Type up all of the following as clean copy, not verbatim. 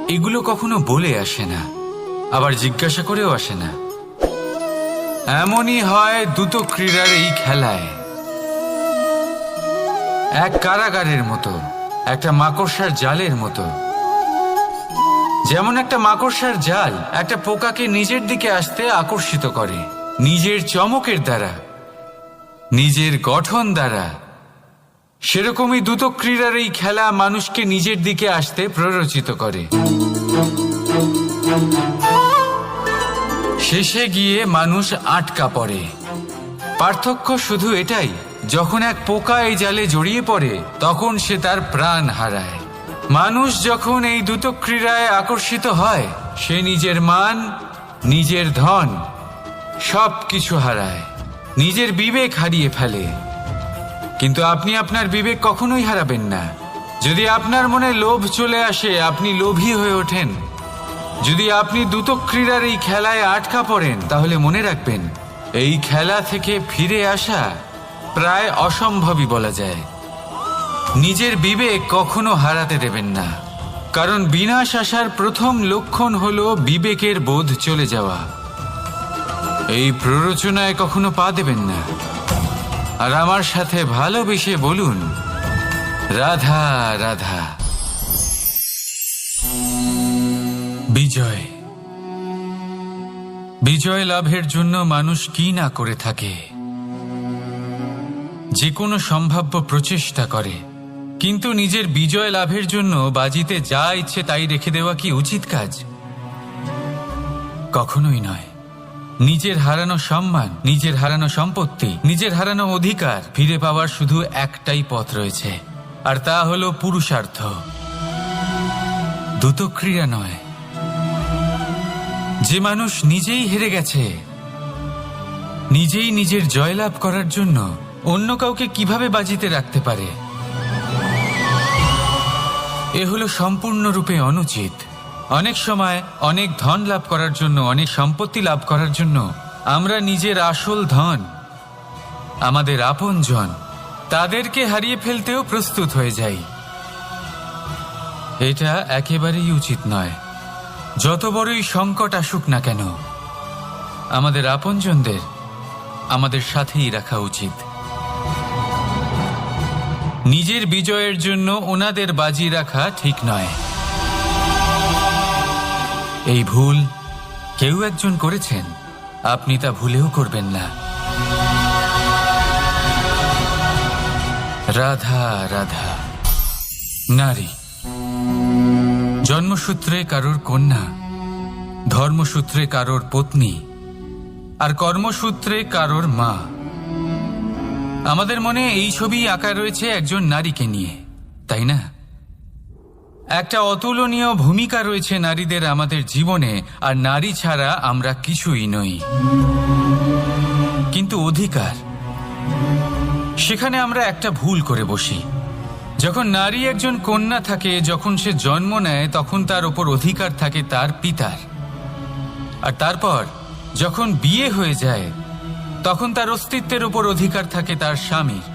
এগুলো কখনো বলে আসে না, আবার জিজ্ঞাসা করেও আসে না। এমনই হয় দ্রুত ক্রীড়ার এই খেলায়। এক কারাগারের মতো, একটা মাকড়সার জালের মতো। যেমন একটা মাকড়সার জাল একটা পোকাকে নিজের দিকে আসতে আকর্ষিত করে নিজের চমকের দ্বারা, নিজের গঠন দ্বারা, সেরকমই দ্রুত ক্রীড়ার এই খেলা মানুষকে নিজের দিকে আসতে প্ররোচিত করে। শেষে গিয়ে মানুষ আটকা পড়ে। পার্থক্য শুধু এটাই, যখন এক পোকা এই জালে জড়িয়ে পড়ে তখন সে তার প্রাণ হারায়। মানুষ যখন এই দ্রুত ক্রীড়ায় আকর্ষিত হয়, সে নিজের মান, নিজের ধন সব কিছু হারায়, নিজের বিবেক হারিয়ে ফেলে। কিন্তু আপনি আপনার বিবেক কখনোই হারাবেন না। যদি আপনার মনে লোভ চলে আসে, আপনি লোভী হয়ে ওঠেন। যদি আপনি দ্রুত ক্রীড়ার এই খেলায় আটকা পড়েন, তাহলে মনে রাখবেন, এই খেলা থেকে ফিরে আসা প্রায় অসম্ভবই বলা যায়। নিজের বিবেক কখনো হারাতে দেবেন না, কারণ বিনাশ আসার প্রথম লক্ষণ হলো বিবেকের বোধ চলে যাওয়া। এই প্ররোচনায় কখনো পা দেবেন না। আর আমার সাথে ভালোবেসে বলুন, রাধা রাধা। বিজয়, বিজয় লাভের জন্য মানুষ কি না করে থাকে। যে কোনো সম্ভাব্য প্রচেষ্টা করে, কিন্তু নিজের বিজয় লাভের জন্য বাজিতে যা ইচ্ছে তাই রেখে দেওয়া কি উচিত কাজ? কখনোই নয়। নিজের হারানো সম্মান, নিজের হারানো সম্পত্তি, নিজের হারানো অধিকার ফিরে পাওয়ার শুধু একটাই পথ রয়েছে, আর তা হলো পুরুষার্থ, দ্রুত ক্রীড়া নয়। যে মানুষ নিজেই হেরে গেছে, নিজেই নিজের জয়লাভ করার জন্য অন্য কাউকে কিভাবে বাজিতে রাখতে পারে? এ হলো সম্পূর্ণরূপে অনুচিত। অনেক সময় অনেক ধন লাভ করার জন্য, অনেক সম্পত্তি লাভ করার জন্য আমরা নিজের আসল ধন, আমাদের আপনজন, তাদেরকে হারিয়ে ফেলতেও প্রস্তুত হয়ে যাই। এটা একেবারেই উচিত নয়। যত বড়ই সংকট আসুক না কেন, আমাদের আপনজনদের আমাদের সাথেই রাখা উচিত। নিজের বিজয়ের জন্য ওনাদের বাজি রাখা ঠিক নয়। এই ভুল কেউ একজন করেছেন, আপনি তা ভুলেও করবেন না। রাধা রাধা। নারী জন্মসূত্রে কারোর কন্যা, ধর্মসূত্রে কারোর পত্নী, আর কর্মসূত্রে কারোর মা। আমাদের মনে এই ছবি আঁকা রয়েছে একজন নারীকে নিয়ে, তাই না? একটা অতুলনীয় ভূমিকা রয়েছে নারীদের আমাদের জীবনে, আর নারী ছাড়া আমরা কিছুই নই। কিন্তু অধিকার, সেখানে আমরা একটা ভুল করে বসি। যখন নারী একজন কন্যা থাকে, যখন সে জন্ম নেয়, তখন তার ওপর অধিকার থাকে তার পিতার। আর তারপর যখন বিয়ে হয়ে যায়, তখন তার অস্তিত্বের ওপর অধিকার থাকে তার স্বামীর।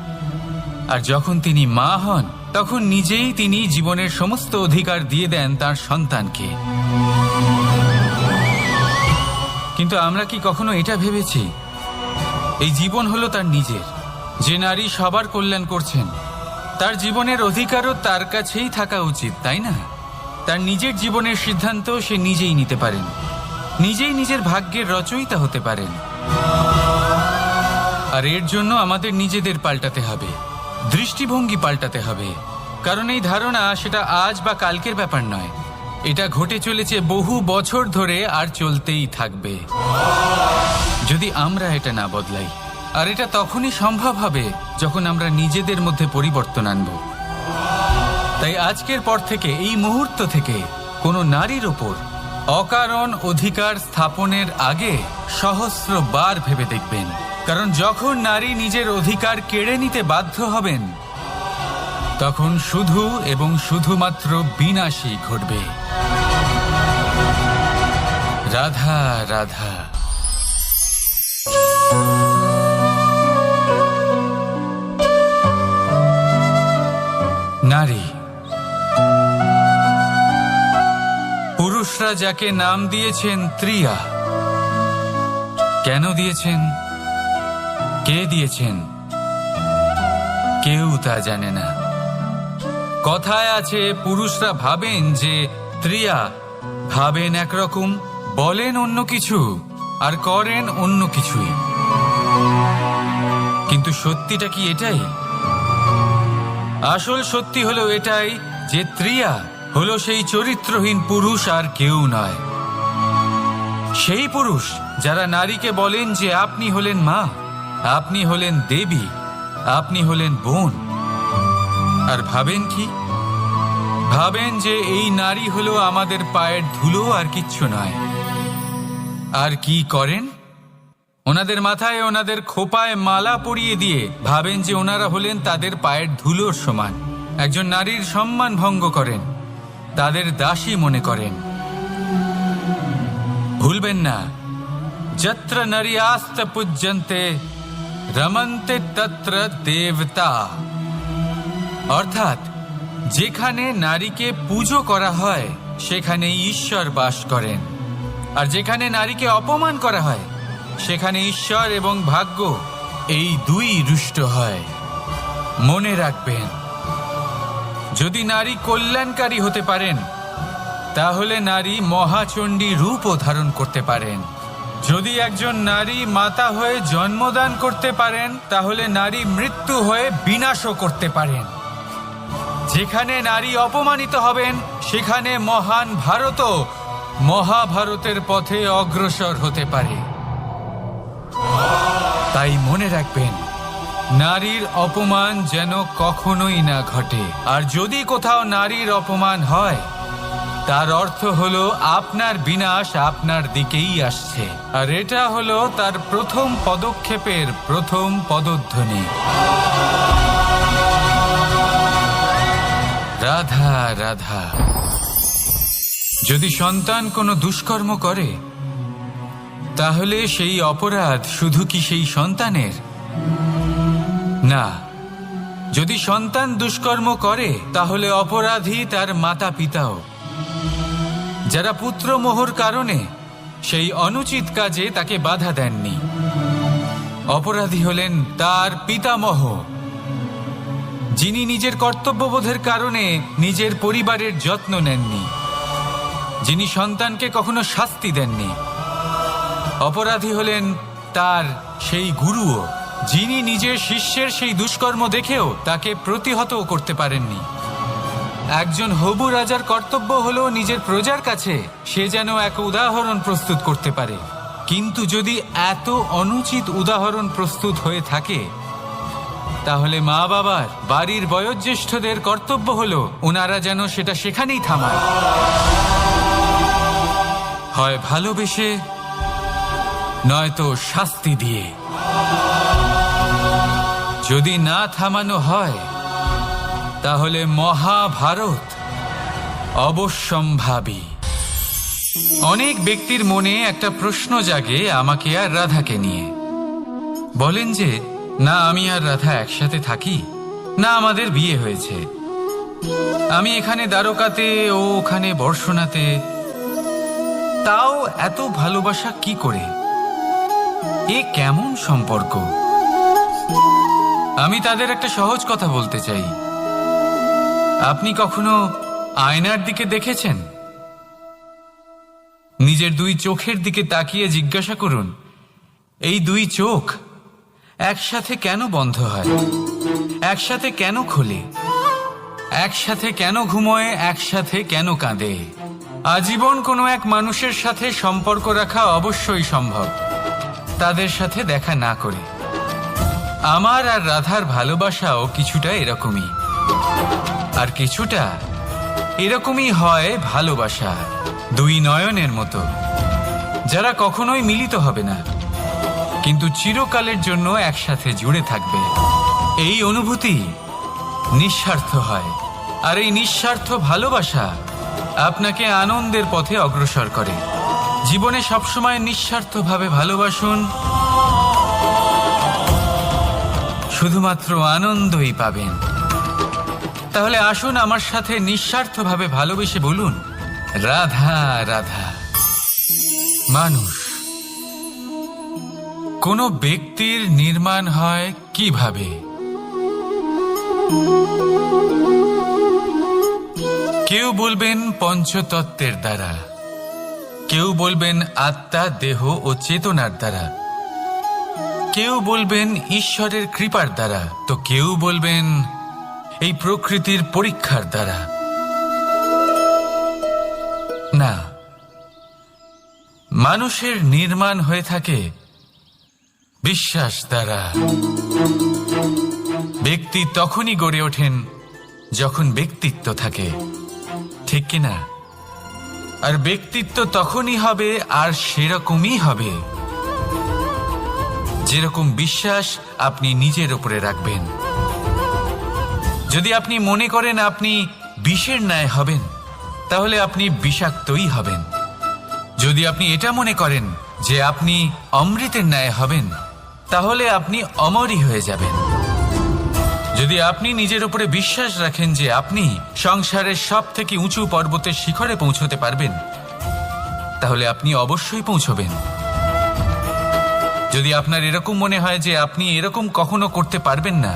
আর যখন তিনি মা হন, তখন নিজেই তিনি জীবনের সমস্ত অধিকার দিয়ে দেন তার সন্তানকে। কিন্তু আমরা কি কখনো এটা ভেবেছি, এই জীবন হলো তার নিজের? যে নারী সবার কল্যাণ করছেন, তার জীবনের অধিকারও তার কাছেই থাকা উচিত, তাই না? তার নিজের জীবনের সিদ্ধান্ত সে নিজেই নিতে পারেন, নিজেই নিজের ভাগ্যের রচয়িতা হতে পারেন। আর এর জন্য আমাদের নিজেদের পাল্টাতে হবে, দৃষ্টিভঙ্গি পাল্টাতে হবে। কারণ এই ধারণা সেটা আজ বা কালকের ব্যাপার নয়, এটা ঘটে চলেছে বহু বছর ধরে, আর চলতেই থাকবে যদি আমরা এটা না বদলাই। আর এটা তখনই সম্ভব হবে যখন আমরা নিজেদের মধ্যে পরিবর্তন আনব। তাই আজকের পর থেকে, এই মুহূর্ত থেকে, কোনো নারীর ওপর অকারণ অধিকার স্থাপনের আগে সহস্রবার ভেবে দেখবেন। কারণ যখন নারী নিজের অধিকার কেড়ে নিতে বাধ্য হবেন, তখন শুধু এবং শুধুমাত্র বিনাশই ঘটবে। রাধা রাধা। নারী মানুষরা যাকে নাম দিয়েছেন ত্রিয়া। কেন দিয়েছেন, কে দিয়েছেন, কেউ তা জানে না। কথায় আছে, পুরুষরা ভাবেন যে ত্রিয়া, ভাবেন একরকম, বলেন অন্য কিছু, আর করেন অন্য কিছুই। কিন্তু সত্যিটা কি এটাই? আসল সত্যি হলো এটাই যে ত্রিয়া হলো সেই চরিত্রহীন পুরুষ, আর কেউ নয়। সেই পুরুষ যারা নারীকে বলেন যে আপনি হলেন মা, আপনি হলেন দেবী, আপনি হলেন বোন। আর ভাবেন কি? ভাবেন যে এই নারী হলো আমাদের পায়ের ধুলো, আর কিচ্ছু নয়। আর কি করেন? ওনাদের মাথায়, ওনাদের খোপায় মালা পরিয়ে দিয়ে ভাবেন যে ওনারা হলেন তাদের পায়ের ধুলোর সমান। একজন নারীর সম্মান ভঙ্গ করেন, তাদের দাসী মনে করেন। ভুলবেন না, যত্র নারী আস্ত পূজ্যন্তে রমন্তে তত্র দেবতা। অর্থাৎ যেখানে নারীকে পুজো করা হয় সেখানে ঈশ্বর বাস করেন, আর যেখানে নারীকে অপমান করা হয় সেখানে ঈশ্বর এবং ভাগ্য এই দুই রুষ্ট হয়। মনে রাখবেন, যদি নারী কল্যাণকারী হতে পারেন তাহলে নারী মহাচণ্ডী রূপও ধারণ করতে পারেন। যদি একজন নারী মাতা হয়ে জন্মদান করতে পারেন তাহলে নারী মৃত্যু হয়ে বিনাশও করতে পারেন। যেখানে নারী অপমানিত হবেন সেখানে মহান ভারতও মহাভারতের পথে অগ্রসর হতে পারে। তাই মনে রাখবেন, নারীর অপমান যেন কখনোই না ঘটে। আর যদি কোথাও নারীর অপমান হয় তার অর্থ হলো আপনার বিনাশ আপনার দিকেই আসছে, আর এটা হলো তার প্রথম পদক্ষেপের প্রথম পদধ্বনি। রাধা রাধা। যদি সন্তান কোনো দুষ্কর্ম করে তাহলে সেই অপরাধ শুধু কি সেই সন্তানের? না, যদি সন্তান দুষ্কর্ম করে তাহলে অপরাধী তার মাতা পিতাও, যারা পুত্রমোহর কারণে সেই অনুচিত কাজে তাকে বাধা দেননি। অপরাধী হলেন তার পিতামহ, যিনি নিজের কর্তব্যবোধের কারণে নিজের পরিবারের যত্ন নেননি, যিনি সন্তানকে কখনো শাস্তি দেননি। অপরাধী হলেন তার সেই গুরুও, যিনি নিজের শিষ্যের সেই দুষ্কর্ম দেখেও তাকে প্রতিহত করতে পারেননি। একজন হবু রাজার কর্তব্য হলো নিজের প্রজার কাছে সে যেন এক উদাহরণ প্রস্তুত করতে পারে। কিন্তু যদি এত অনুচিত উদাহরণ প্রস্তুত হয়ে থাকে তাহলে মা বাবার, বাড়ির বয়োজ্যেষ্ঠদের কর্তব্য হলো ওনারা যেন সেটা সেখানেই থামায়, হয় ভালোবেসে নয়তো শাস্তি দিয়ে। যদি না থামানো হয় তাহলে মহাভারত অবশ্যম্ভাবী। অনেক ব্যক্তির মনে একটা প্রশ্ন জাগে আমাকে আর রাধাকে নিয়ে। বলেন যে না আমি আর রাধা একসাথে থাকি, না আমাদের বিয়ে হয়েছে, আমি এখানে দ্বারকাতে ও ওখানে বর্ষণাতে, তাও এত ভালোবাসা কি করে? এ কেমন সম্পর্ক? আমি তাদের একটা সহজ কথা বলতে চাই। আপনি কখনো আয়নার দিকে দেখেছেন? নিজের দুই চোখের দিকে তাকিয়ে জিজ্ঞাসা করুন, এই দুই চোখ একসাথে কেন বন্ধ হয়, একসাথে কেন খোলে, একসাথে কেন ঘুমোয়, একসাথে কেন কাঁদে? আজীবন কোনো এক মানুষের সাথে সম্পর্ক রাখা অবশ্যই সম্ভব, তাদের সাথে দেখা না করে। আমার আর রাধার ভালোবাসাও কিছুটা এরকমই, আর কিছুটা এরকমই হয় ভালোবাসা দুই নয়নের মতো, যারা কখনোই মিলিত হবে না কিন্তু চিরকালের জন্য একসাথে জুড়ে থাকবে। এই অনুভূতি নিঃস্বার্থ হয়, আর এই নিঃস্বার্থ ভালোবাসা আপনাকে আনন্দের পথে অগ্রসর করে। জীবনে সবসময় নিঃস্বার্থভাবে ভালোবাসুন, শুধুমাত্র আনন্দই পাবেন। তাহলে আসুন আমার সাথে নিঃস্বার্থভাবে ভালোবেসে বলুন, রাধা রাধা। মানুষ, কোনো ব্যক্তির নির্মাণ হয় কিভাবে? কেউ বলবেন পঞ্চতত্ত্বের দ্বারা, কেউ বলবেন আত্মা, দেহ ও চেতনার দ্বারা, কেউ বলবেন ঈশ্বরের কৃপার দ্বারা, তো কেউ বলবেন এই প্রকৃতির পরীক্ষার দ্বারা। না, মানুষের নির্মাণ হয়ে থাকে বিশ্বাস দ্বারা। ব্যক্তি তখনই গড়ে ওঠেন যখন ব্যক্তিত্ব থাকে, ঠিক কিনা? আর ব্যক্তিত্ব তখনই হবে আর সেরকমই হবে যেরকম বিশ্বাস আপনি নিজের উপরে রাখবেন। যদি আপনি মনে করেন আপনি বিষের ন্যায় হবেন, তাহলে আপনি বিষাক্তই হবেন। যদি আপনি এটা মনে করেন যে আপনি অমৃতের ন্যায় হবেন, তাহলে আপনি অমরই হয়ে যাবেন। যদি আপনি নিজের উপরে বিশ্বাস রাখেন যে আপনি সংসারের সব থেকে উঁচু পর্বতের শিখরে পৌঁছতে পারবেন, তাহলে আপনি অবশ্যই পৌঁছবেন। যদি আপনার এরকম মনে হয় যে আপনি এরকম কখনো করতে পারবেন না,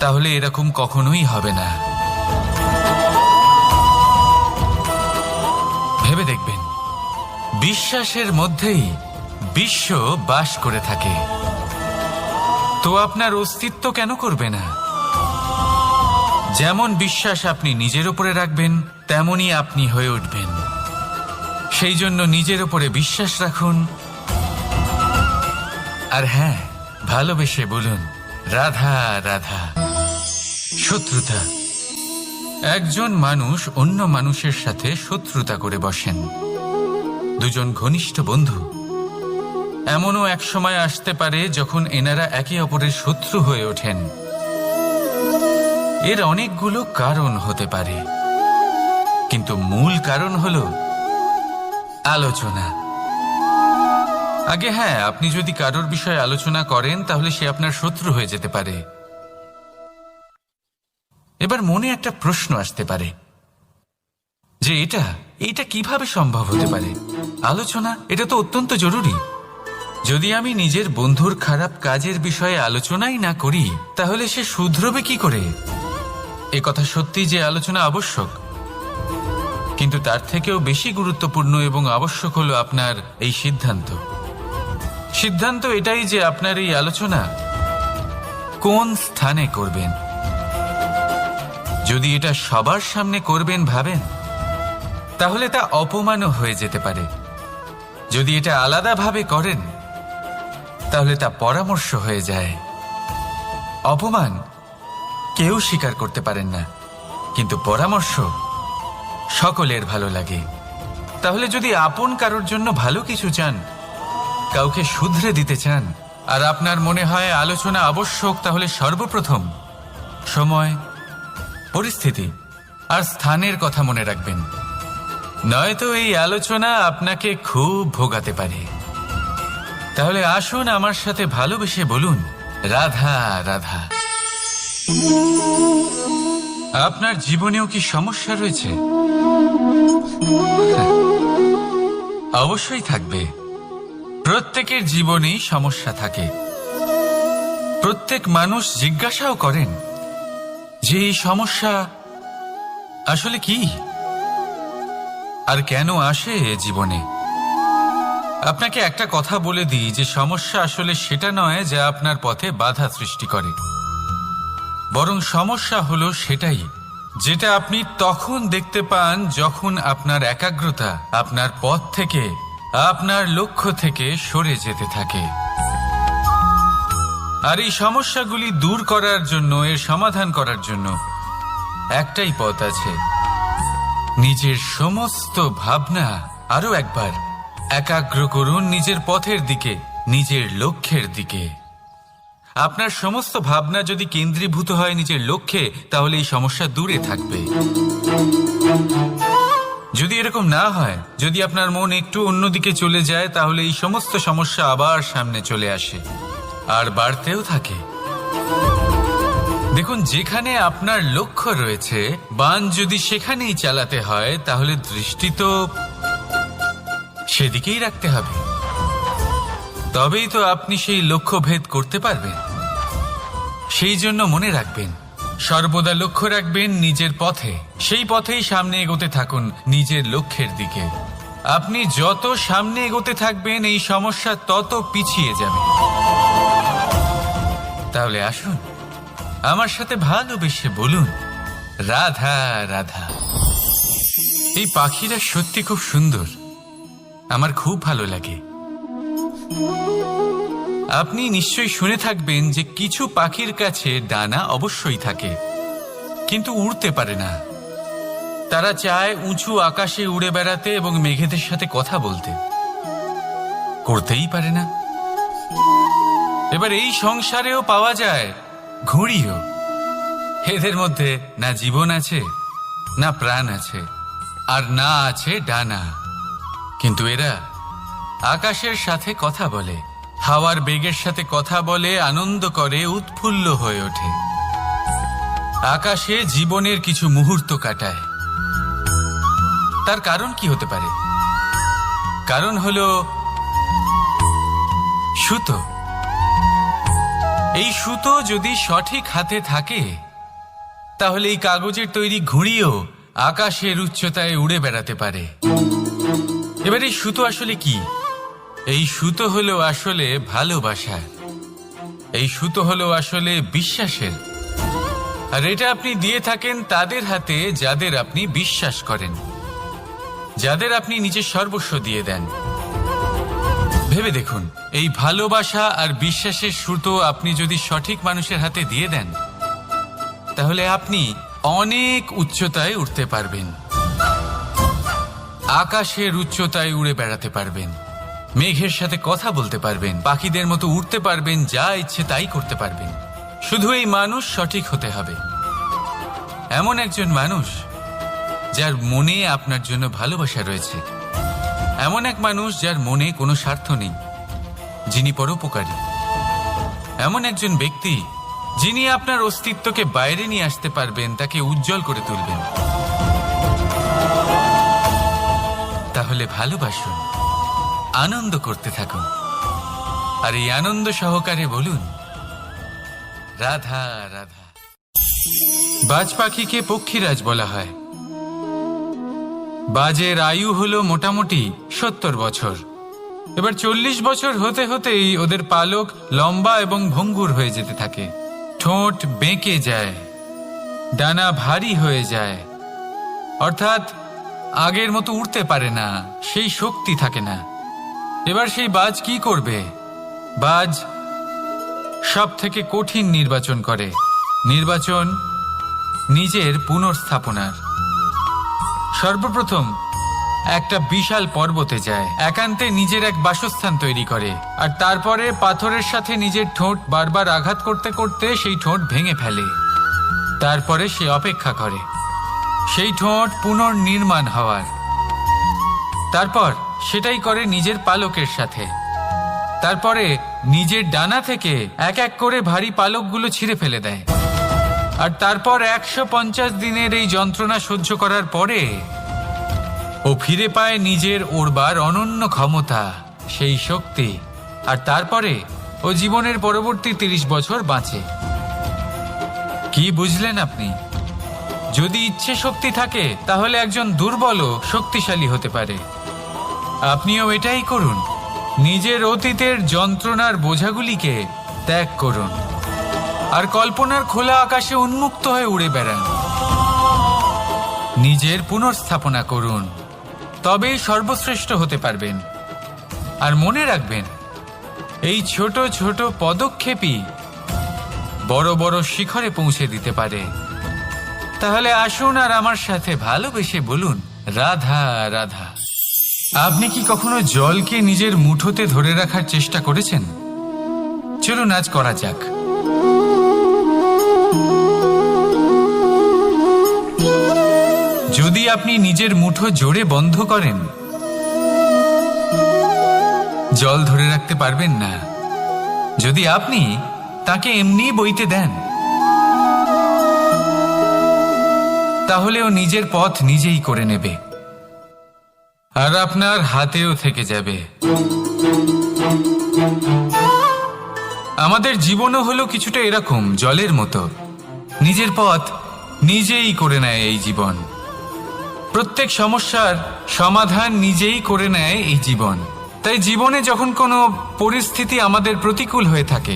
তাহলে এরকম কখনোই হবে না। ভেবে দেখবেন, বিশ্বাসের মধ্যেই বিশ্ব বাস করে থাকে, তো আপনার অস্তিত্ব কেন করবে না? যেমন বিশ্বাস আপনি নিজের উপরে রাখবেন, তেমনই আপনি হয়ে উঠবেন। সেই জন্য নিজের উপরে বিশ্বাস রাখুন, আর হ্যাঁ, ভালোবেসে বলুন রাধা রাধা। শত্রুতা, একজন মানুষ অন্য মানুষের সাথে শত্রুতা করে বসেন, দুজন ঘনিষ্ঠ বন্ধু। এমনও এক সময় আসতে পারে যখন এনারা একে অপরের শত্রু হয়ে ওঠেন। এর অনেকগুলো কারণ হতে পারে, কিন্তু মূল কারণ হলো আলোচনা। আগে হ্যাঁ, আপনি যদি কারোর বিষয়ে আলোচনা করেন তাহলে সে আপনার শত্রু হয়ে যেতে পারে। এবার মনে একটা প্রশ্ন আসতে পারে যে এটা কিভাবে সম্ভব হতে পারে? আলোচনা, এটা তো অত্যন্ত জরুরি। যদি আমি নিজের বন্ধুর খারাপ কাজের বিষয়ে আলোচনাই না করি, তাহলে সে শুধরবে কি করে? এ কথা সত্যি যে আলোচনা আবশ্যক, কিন্তু তার থেকেও বেশি গুরুত্বপূর্ণ এবং আবশ্যক হলো আপনার এই সিদ্ধান্ত। সিদ্ধান্ত এটাই যে আপনার এই আলোচনা কোন স্থানে করবেন। যদি এটা সবার সামনে করবেন ভাবেন, তাহলে তা অপমানও হয়ে যেতে পারে। যদি এটা আলাদাভাবে করেন, তাহলে তা পরামর্শ হয়ে যায়। অপমান কেউ স্বীকার করতে পারেন না, কিন্তু পরামর্শ সকলের ভালো লাগে। তাহলে যদি আপন কারোর জন্য ভালো কিছু চান, কাউকে শুধরে দিতে চান, আর আপনার মনে হয় আলোচনা আবশ্যক, তাহলে সর্বপ্রথম সময়, পরিস্থিতি আর স্থানের কথা মনে রাখবেন, নয়তো এই আলোচনা আপনাকে খুব ভোগাতে পারে। তাহলে আসুন আমার সাথে ভালোবেসে বলুন রাধা রাধা। আপনার জীবনেও কি সমস্যা রয়েছে? অবশ্যই থাকবে। প্রত্যেকের জীবনেই সমস্যা থাকে। প্রত্যেক মানুষ জিজ্ঞাসাও করেন যে এই সমস্যা আসলে কি আর কেন আসে জীবনে। আপনাকে একটা কথা বলে দিই যে সমস্যা আসলে সেটা নয় যা আপনার পথে বাধা সৃষ্টি করে, বরং সমস্যা হলো সেটাই যেটা আপনি তখন দেখতে পান যখন আপনার একাগ্রতা আপনার পথ থেকে, আপনার লক্ষ্য থেকে সরে যেতে থাকে। আর এই সমস্যাগুলি দূর করার জন্য, এর সমাধান করার জন্য একটাই পথ আছে, নিজের সমস্ত ভাবনা আরো একবার একাগ্র করুন নিজের পথের দিকে, নিজের লক্ষ্যের দিকে। আপনার সমস্ত ভাবনা যদি কেন্দ্রীভূত হয় নিজের লক্ষ্যে, তাহলে এই সমস্যা দূরে থাকবে। যদি এরকম না হয়, যদি আপনার মন একটু অন্যদিকে চলে যায়, তাহলে এই সমস্ত সমস্যা আবার সামনে চলে আসে আর বাড়তেও থাকে। দেখুন, যেখানে আপনার লক্ষ্য রয়েছে বান যদি সেখানেই চালাতে হয় তাহলে দৃষ্টি তো সেদিকেই রাখতে হবে। তবেই তো আপনি সেই লক্ষ্য ভেদ করতে পারবেন। সেই জন্য মনে রাখবেন, সর্বদা লক্ষ্য রাখবেন নিজের পথে, সেই পথেই সামনে এগোতে থাকুন নিজের লক্ষ্যের দিকে। আপনি যত সামনে এগোতে থাকবেন এই সমস্যা তত পিছিয়ে যাবে। তাহলে আসুন আমার সাথে ভালোবেসে বলুন, রাধা রাধা। এই পাখিরা সত্যি খুব সুন্দর, আমার খুব ভালো লাগে। আপনি নিশ্চয়ই শুনে থাকবেন যে কিছু পাখির কাছে ডানা অবশ্যই থাকে, কিন্তু উড়তে পারে না। তারা চায় উঁচু আকাশে উড়ে বেড়াতে এবং মেঘেদের সাথে কথা বলতে, করতেই পারে না। এবার এই সংসারেও পাওয়া যায় ঘুড়িও। এদের মধ্যে না জীবন আছে, না প্রাণ আছে, আর না আছে ডানা, কিন্তু এরা আকাশের সাথে কথা বলে, হাওয়ার বেগের সাথে কথা বলে, আনন্দ করে, উৎফুল্ল হয়ে ওঠে। আকাশে জীবনের কিছু মুহূর্ত কাটায়। তার কারণ কি হতে পারে? কারণ হলো সুতো। এই সুতো যদি সঠিক হাতে থাকে তাহলে এই কাগজের তৈরি ঘুড়িও আকাশের উচ্চতায় উড়ে বেড়াতে পারে। এবার এই সুতো আসলে কি? এই সুতো হলো আসলে ভালোবাসা, এই সুতো হলো আসলে বিশ্বাসের। আর এটা আপনি দিয়ে থাকেন তাদের হাতে যাদের আপনি বিশ্বাস করেন, যাদের আপনি নিজের সর্বস্ব দিয়ে দেন। ভেবে দেখুন, এই ভালোবাসা আর বিশ্বাসের সুতো আপনি যদি সঠিক মানুষের হাতে দিয়ে দেন তাহলে আপনি অনেক উচ্চতায় উঠতে পারবেন, আকাশের উচ্চতায় উড়ে বেড়াতে পারবেন, মেঘের সাথে কথা বলতে পারবেন, পাখিদের মতো উড়তে পারবেন, যা ইচ্ছে তাই করতে পারবেন। শুধু এই মানুষ সঠিক হতে হবে, এমন একজন মানুষ যার মনে আপনার জন্য ভালোবাসা রয়েছে, এমন এক মানুষ যার মনে কোনো স্বার্থ নেই, যিনি পরোপকারী, এমন একজন ব্যক্তি যিনি আপনার অস্তিত্বকে বাইরে নিয়ে আসতে পারবেন, তাকে উজ্জ্বল করে তুলবেন। তাহলে ভালোবাসুন, আনন্দ করতে থাকুন, আর এই আনন্দ সহকারে বলুন, রাধা রাধা। বাজ পাখিকে পক্ষীরাজ বলা হয়। বাজের আয়ু হলো মোটামুটি 70 বছর। এবার 40 বছর হতে হতেই ওদের পালক লম্বা এবং ভঙ্গুর হয়ে যেতে থাকে, ঠোঁট বেঁকে যায়, ডানা ভারী হয়ে যায়, অর্থাৎ আগের মতো উড়তে পারে না, সেই শক্তি থাকে না। এবার সেই বাজ কি করবে? বাজ সব থেকে কঠিন নির্বাচন করে, নির্বাচন নিজের পুনর্স্থাপনার। সর্বপ্রথম একটা বিশাল পর্বতে যায়, একান্তে নিজের এক বাসস্থান তৈরি করে, আর তারপরে পাথরের সাথে নিজের ঠোঁট বারবার আঘাত করতে করতে সেই ঠোঁট ভেঙে ফেলে। তারপরে সে অপেক্ষা করে সেই ঠোঁট পুনর্নির্মাণ হওয়ার। তারপর সেটাই করে নিজের পালকের সাথে। তারপরে নিজের ডানা থেকে এক এক করে ভারী পালকগুলো ছিঁড়ে ফেলে দেয়। আর তারপর 150 দিনের এই যন্ত্রণা সহ্য করার পরে ও ফিরে পায় নিজের ওড়বার অনন্য ক্ষমতা, সেই শক্তি। আর তারপরে ও জীবনের পরবর্তী 30 বছর বাঁচে। কি বুঝলেন আপনি? যদি ইচ্ছে শক্তি থাকে তাহলে একজন দুর্বলও শক্তিশালী হতে পারে। আপনিও এটাই করুন, নিজের অতীতের যন্ত্রণার বোঝাগুলিকে ত্যাগ করুন, আর কল্পনার খোলা আকাশে উন্মুক্ত হয়ে উড়ে বেড়ান। নিজের পুনর্স্থাপনা করুন, তবেই সর্বশ্রেষ্ঠ হতে পারবেন। আর মনে রাখবেন, এই ছোট ছোট পদক্ষেপই বড় বড় শিখরে পৌঁছে দিতে পারে। তাহলে আসুন আর আমার সাথে ভালোবেসে বলুন, রাধা রাধা। আপনি কি কখনো জলকে নিজের মুঠোতে ধরে রাখার চেষ্টা করেছেন? চলুন আজ করা যাক। যদি আপনি নিজের মুঠো জোরে বন্ধ করেন, জল ধরে রাখতে পারবেন না। যদি আপনি তাকে এমনি বইতে দেন, তাহলে ও নিজের পথ নিজেই করে নেবে আর আপনার হাতেও থেকে যাবে। আমাদের জীবনও হলো কিছুটা এরকম, জলের মতো। নিজের পথ নিজেই করে নেয় এই জীবন। প্রত্যেক সমস্যার সমাধান নিজেই করে নেয় এই জীবন। তাই জীবনে যখন কোনো পরিস্থিতি আমাদের প্রতিকূল হয়ে থাকে,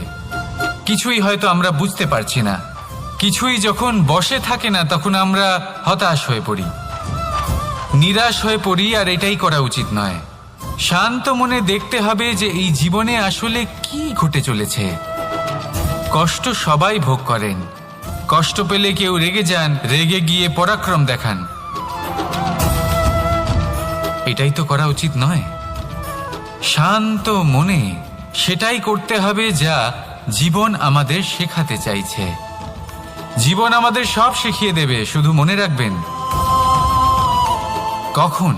কিছুই হয়তো আমরা বুঝতে পারছি না, কিছুই যখন বসে থাকে না, তখন আমরা হতাশ হয়ে পড়ি, নিরাশ হয়ে পড়ি। আর এটাই করা উচিত নয়। শান্ত মনে দেখতে হবে যে এই জীবনে আসলে কি ঘটে চলেছে। কষ্ট সবাই ভোগ করেন। কষ্ট পেলে কেউ রেগে যান, রেগে গিয়ে পরাক্রম দেখান। এটাই তো করা উচিত নয়। শান্ত মনে সেটাই করতে হবে যা জীবন আমাদের শেখাতে চাইছে। জীবন আমাদের সব শিখিয়ে দেবে, শুধু মনে রাখবেন কখন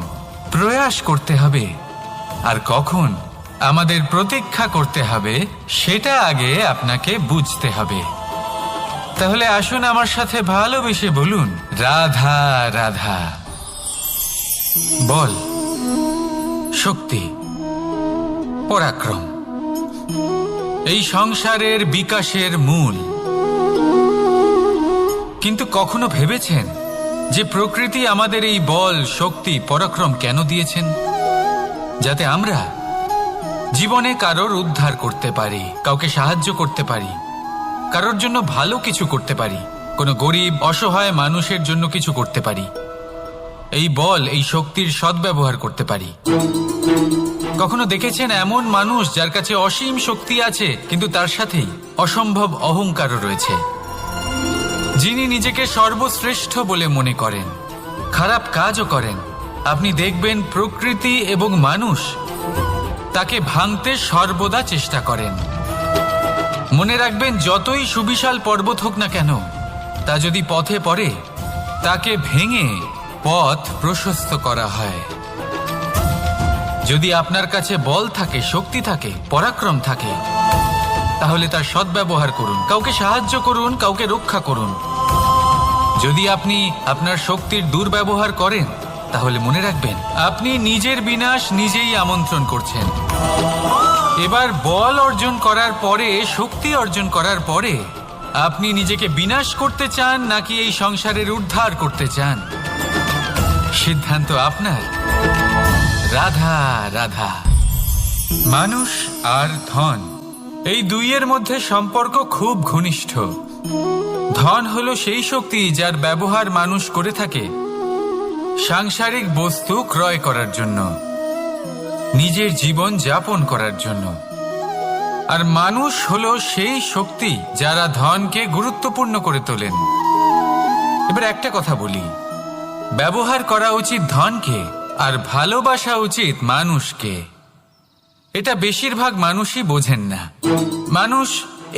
প্রয়াস করতে হবে আর কখন আমাদের প্রতীক্ষা করতে হবে, সেটা আগে আপনাকে বুঝতে হবে। তাহলে আসুন আমার সাথে ভালোবেসে বলুন, রাধা রাধা। বল, শক্তি, পরাক্রম এই সংসারের বিকাশের মূল। কিন্তু কখনো ভেবেছেন যে প্রকৃতি আমাদের এই বল, শক্তি, পরাক্রম কেন দিয়েছেন? যাতে আমরা জীবনে কারোর উদ্ধার করতে পারি, কাউকে সাহায্য করতে পারি, কারোর জন্য ভালো কিছু করতে পারি, কোনো গরিব অসহায় মানুষের জন্য কিছু করতে পারি। এই বল, এই শক্তির সদ্ব্যবহার করতে পারি। কখনো দেখেছেন এমন মানুষ যার কাছে অসীম শক্তি আছে, কিন্তু তার সাথেই অসম্ভব অহংকারও রয়েছে, যিনি নিজেকে সর্বশ্রেষ্ঠ বলে মনে করেন, খারাপ কাজও করেন। আপনি দেখবেন প্রকৃতি এবং মানুষ তাকে ভাঙতে সর্বদা চেষ্টা করেন। মনে রাখবেন, যতই সুবিশাল পর্বত হোক না কেন, তা যদি পথে পড়ে, তাকে ভেঙে পথ প্রশস্ত করা হয়। যদি আপনার কাছে বল থাকে, শক্তি থাকে, পরাক্রম থাকে, তাহলে তার সদ্ব্যবহার করুন, কাউকে সাহায্য করুন, কাউকে রক্ষা করুন। যদি আপনি আপনার শক্তির দুর্ব্যবহার করেন, তাহলে মনে রাখবেন আপনি নিজের বিনাশ নিজেই আমন্ত্রণ করছেন। এবার বল অর্জন করার পরে, শক্তি অর্জন করার পরে আপনি নিজেকে বিনাশ করতে চান নাকি এই সংসারের উদ্ধার করতে চান? সিদ্ধান্ত আপনার। রাধা রাধা। মানুষ আর ধন, এই দুইয়ের মধ্যে সম্পর্ক খুব ঘনিষ্ঠ। ধন হলো সেই শক্তি যার ব্যবহার মানুষ করে থাকে সাংসারিক বস্তু ক্রয় করার জন্য, নিজের জীবন যাপন করার জন্য। আর মানুষ হলো সেই শক্তি যারা ধনকে গুরুত্বপূর্ণ করে তোলেন। এবার একটা কথা বলি, ব্যবহার করা উচিত ধনকে আর ভালোবাসা উচিত মানুষকে। এটা বেশিরভাগ মানুষই বোঝেন না। মানুষ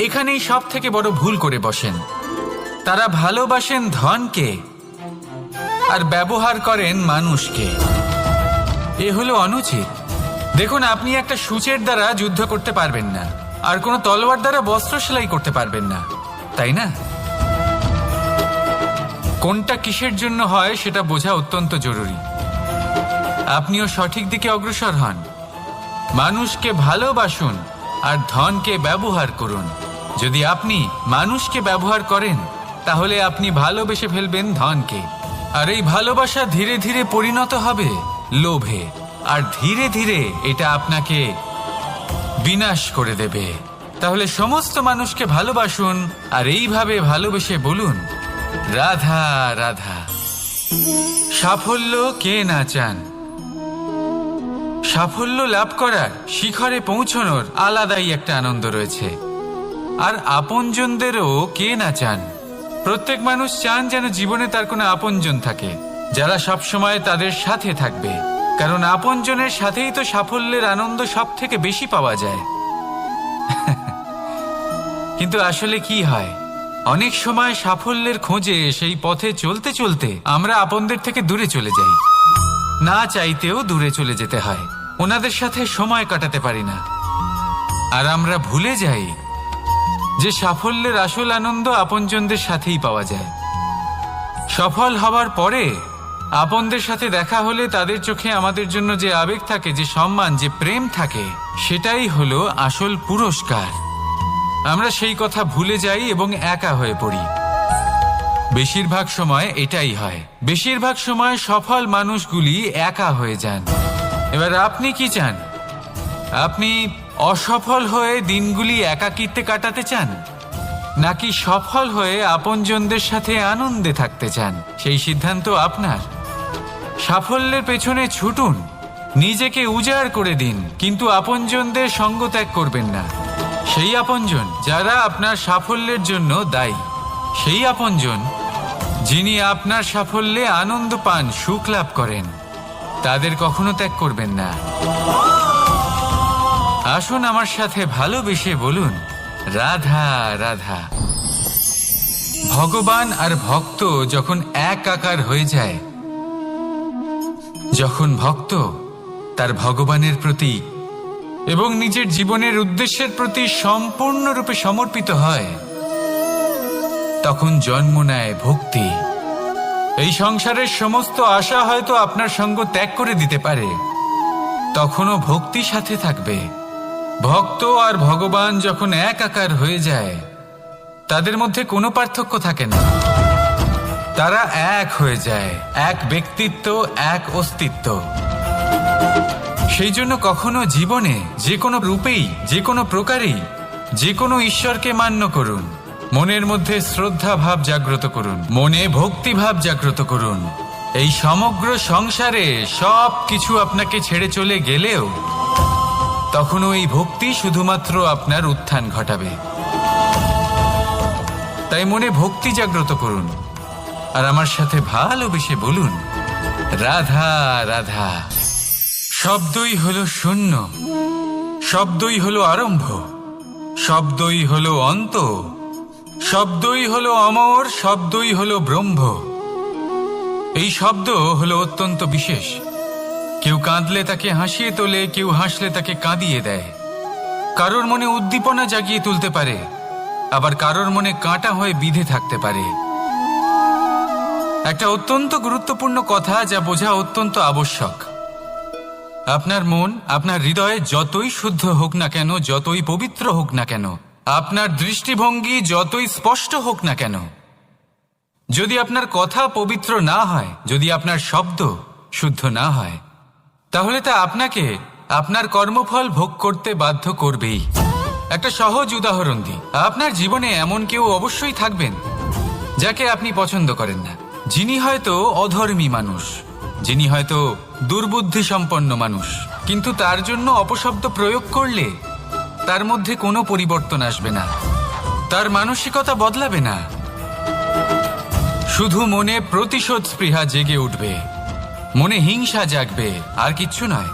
এখানেই সব থেকে বড় ভুল করে বসেন। তারা ভালোবাসেন ধনকে আর ব্যবহার করেন মানুষকে। এ হলো অনুচিত। দেখুন, আপনি একটা সূচের দ্বারা যুদ্ধ করতে পারবেন না, আর কোনো তলোয়ার দ্বারা বস্ত্র সেলাই করতে পারবেন না, তাই না? কোনটা কিসের জন্য হয় সেটা বোঝা অত্যন্ত জরুরি। আপনিও সঠিক দিকে অগ্রসর হন। মানুষকে ভালোবাসুন আর ধনকে ব্যবহার করুন। যদি আপনি মানুষকে ব্যবহার করেন, তাহলে আপনি ভালোবেসে ফেলবেন ধনকে। আর এই ভালোবাসা ধীরে ধীরে পরিণত হবে লোভে, আর ধীরে ধীরে এটা আপনাকে বিনাশ করে দেবে। তাহলে সমস্ত মানুষকে ভালোবাসুন আর এইভাবে ভালোবেসে বলুন, রাধা রাধা। সাফল্য কে না চান? সাফল্য লাভ করার, শিখরে পৌঁছানোর আলাদাই একটা আনন্দ রয়েছে। আর আপনজনদেরও কে না চান? প্রত্যেক মানুষ চান যেন জীবনে তার কোনো আপনজন থাকে, যারা সবসময় তাদের সাথে থাকবে। কারণ আপনজনের সাথেই তো সাফল্যের আনন্দ সব থেকে বেশি পাওয়া যায়। কিন্তু আসলে কি হয়, অনেক সময় সাফল্যের খোঁজে সেই পথে চলতে চলতে আমরা আপনদের থেকে দূরে চলে যাই। না চাইতেও দূরে চলে যেতে হয়, ওনাদের সাথে সময় কাটাতে পারি না। আর আমরা ভুলে যাই যে সাফল্যের আসল আনন্দ আপনজনদের সাথেই পাওয়া যায়। সফল হবার পরে আপনদের সাথে দেখা হলে তাদের চোখে আমাদের জন্য যে আবেগ থাকে, যে সম্মান, যে প্রেম থাকে, সেটাই হলো আসল পুরস্কার। আমরা সেই কথা ভুলে যাই এবং একা হয়ে পড়ি। বেশিরভাগ সময় এটাই হয়। বেশিরভাগ সময় সফল মানুষগুলি একা হয়ে যান। এবার আপনি কি চান? আপনি অসফল হয়ে দিনগুলি একাকিত্বে কাটাতে চান, নাকি সফল হয়ে আপনজনদের সাথে আনন্দে থাকতে চান? সেই সিদ্ধান্ত আপনার। সাফল্যের পেছনে ছুটুন, নিজেকে উজাড় করে দিন, কিন্তু আপনজনদের সঙ্গ ত্যাগ করবেন না। সেই আপনজন যারা আপনার সাফল্যের জন্য দায়ী, সেই আপনজন যিনি আপনার সাফল্যে আনন্দ পান, সুখ লাভ করেন, তাদের কখনো ত্যাগ করবেন না। আসুন আমার সাথে ভালোবেসে বলুন, রাধা রাধা। ভগবান আর ভক্ত যখন একাকার হয়ে যায়, যখন ভক্ত তার ভগবানের প্রতি এবং নিজের জীবনের উদ্দেশ্যের প্রতি সম্পূর্ণরূপে সমর্পিত হয়, তখন জন্ম নেয় ভক্তি। এই সংসারের সমস্ত আশা হয়তো আপনার সঙ্গ ত্যাগ করে দিতে পারে, তখনও ভক্তি সাথে থাকবে। ভক্ত আর ভগবান যখন একাকার হয়ে যায়, তাদের মধ্যে কোনো পার্থক্য থাকে না। তারা এক হয়ে যায়, এক ব্যক্তিত্ব, এক অস্তিত্ব। সেই জন্য কখনো জীবনে যে কোনো রূপেই, যে কোনো প্রকারেই, যে কোনো ঈশ্বরকে মান্য করুন। মনের মধ্যে শ্রদ্ধা ভাব জাগ্রত করুন, মনে ভক্তি ভাব জাগ্রত করুন। এই সমগ্র সংসারে সব কিছু আপনাকে ছেড়ে চলে গেলেও তখনও এই ভক্তি শুধুমাত্র আপনার উত্থান ঘটাবে। তাই মনে ভক্তি জাগ্রত করুন আর আমার সাথে ভালোবেসে বলুন, রাধা রাধা। শব্দই হলো শূন্য, শব্দই হলো আরম্ভ, শব্দই হলো অন্ত, শব্দই হলো অমর, শব্দই হলো ব্রহ্ম। এই শব্দ হলো অত্যন্ত বিশেষ। কেউ কাঁদলে তাকে হাসিয়ে তোলে, কেউ হাসলে তাকে কাঁদিয়ে দেয়। কারোর মনে উদ্দীপনা জাগিয়ে তুলতে পারে, আবার কারোর মনে কাঁটা হয়ে বিঁধে থাকতে পারে। একটা অত্যন্ত গুরুত্বপূর্ণ কথা, যা বোঝা অত্যন্ত আবশ্যক। আপনার মন, আপনার হৃদয়ে যতই শুদ্ধ হোক না কেন, যতই পবিত্র হোক না কেন, আপনার দৃষ্টিভঙ্গি যতই স্পষ্ট হোক না কেন, যদি আপনার কথা পবিত্র না হয়, যদি আপনার শব্দ শুদ্ধ না হয়, তাহলে তা আপনাকে আপনার কর্মফল ভোগ করতে বাধ্য করবেই। একটা সহজ উদাহরণ দিই। আপনার জীবনে এমন কেউ অবশ্যই থাকবেন যাকে আপনি পছন্দ করেন না, যিনি হয়তো অধর্মী মানুষ, যিনি হয়তো দুর্বুদ্ধি সম্পন্ন মানুষ, কিন্তু তার জন্য অপশব্দ প্রয়োগ করলে তার মধ্যে কোনো পরিবর্তন আসবে না, তার মানসিকতা বদলাবে না। শুধু মনে প্রতিশোধ স্পৃহা জেগে উঠবে, মনে হিংসা জাগবে, আর কিচ্ছু নয়।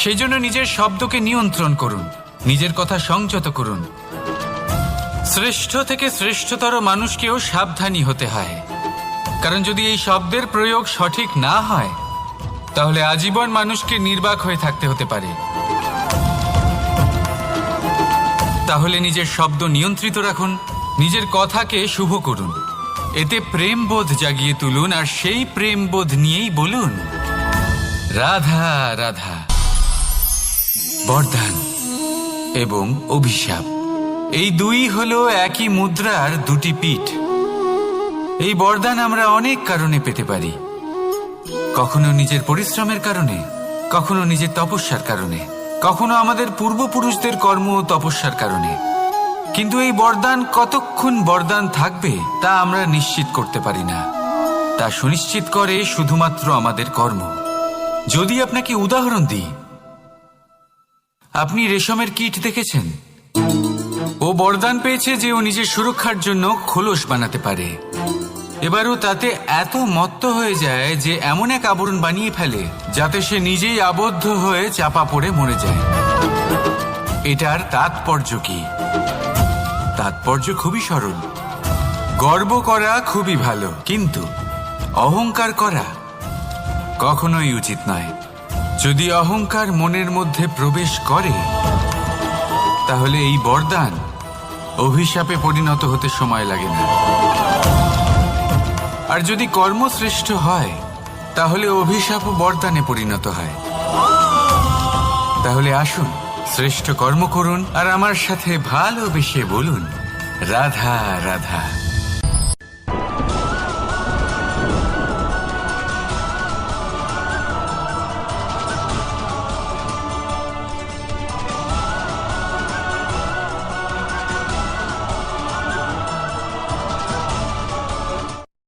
সেই জন্য নিজের শব্দকে নিয়ন্ত্রণ করুন, নিজের কথা সংযত করুন। শ্রেষ্ঠ থেকে শ্রেষ্ঠতর মানুষকেও সাবধানী হতে হয়, কারণ যদি এই শব্দের প্রয়োগ সঠিক না হয়, তাহলে আজীবন মানুষকে নির্বাক হয়ে থাকতে হতে পারে। তাহলে নিজের শব্দ নিয়ন্ত্রিত রাখুন, নিজের কথাকে শুভ করুন, এতে প্রেমবোধ জাগিয়ে তুলুন, আর সেই প্রেমবোধ নিয়েই বলুন, রাধা রাধা। বরদান এবং অভিশাপ, এই দুই হলো একই মুদ্রার দুটি পিঠ। এই বরদান আমরা অনেক কারণে পেতে পারি। কখনো নিজের পরিশ্রমের কারণে, কখনো নিজের তপস্যার কারণে, কখনো আমাদের পূর্বপুরুষদের কর্ম ও তপস্যার কারণে। কিন্তু এই বরদান কতক্ষণ বরদান থাকবে তা আমরা নিশ্চিত করতে পারি না। তা সুনিশ্চিত করে শুধুমাত্র আমাদের কর্ম। যদি আপনাকে উদাহরণ দিই, আপনি রেশমের কীট দেখেছেন? ও বরদান পেয়েছে যে ও নিজের সুরক্ষার জন্য খোলস বানাতে পারে। এবারও তাতে এত মত্ত হয়ে যায় যে এমন এক আবরণ বানিয়ে ফেলে যাতে সে নিজেই আবদ্ধ হয়ে চাপা পড়ে মরে যায়। এটার তাৎপর্য কি? তাৎপর্য খুবই সরল। গর্ব করা খুবই ভালো, কিন্তু অহংকার করা কখনোই উচিত নয়। যদি অহংকার মনের মধ্যে প্রবেশ করে, তাহলে এই বরদান অভিশাপে পরিণত হতে সময় লাগে না। আর যদি কর্ম শ্রেষ্ঠ হয় তাহলে অভিশাপও বরদানে পরিণত হয়। তাহলে আসুন, শ্রেষ্ঠ কর্ম করুন আর আমার সাথে ভালোবেসে বলুন রাধা রাধা।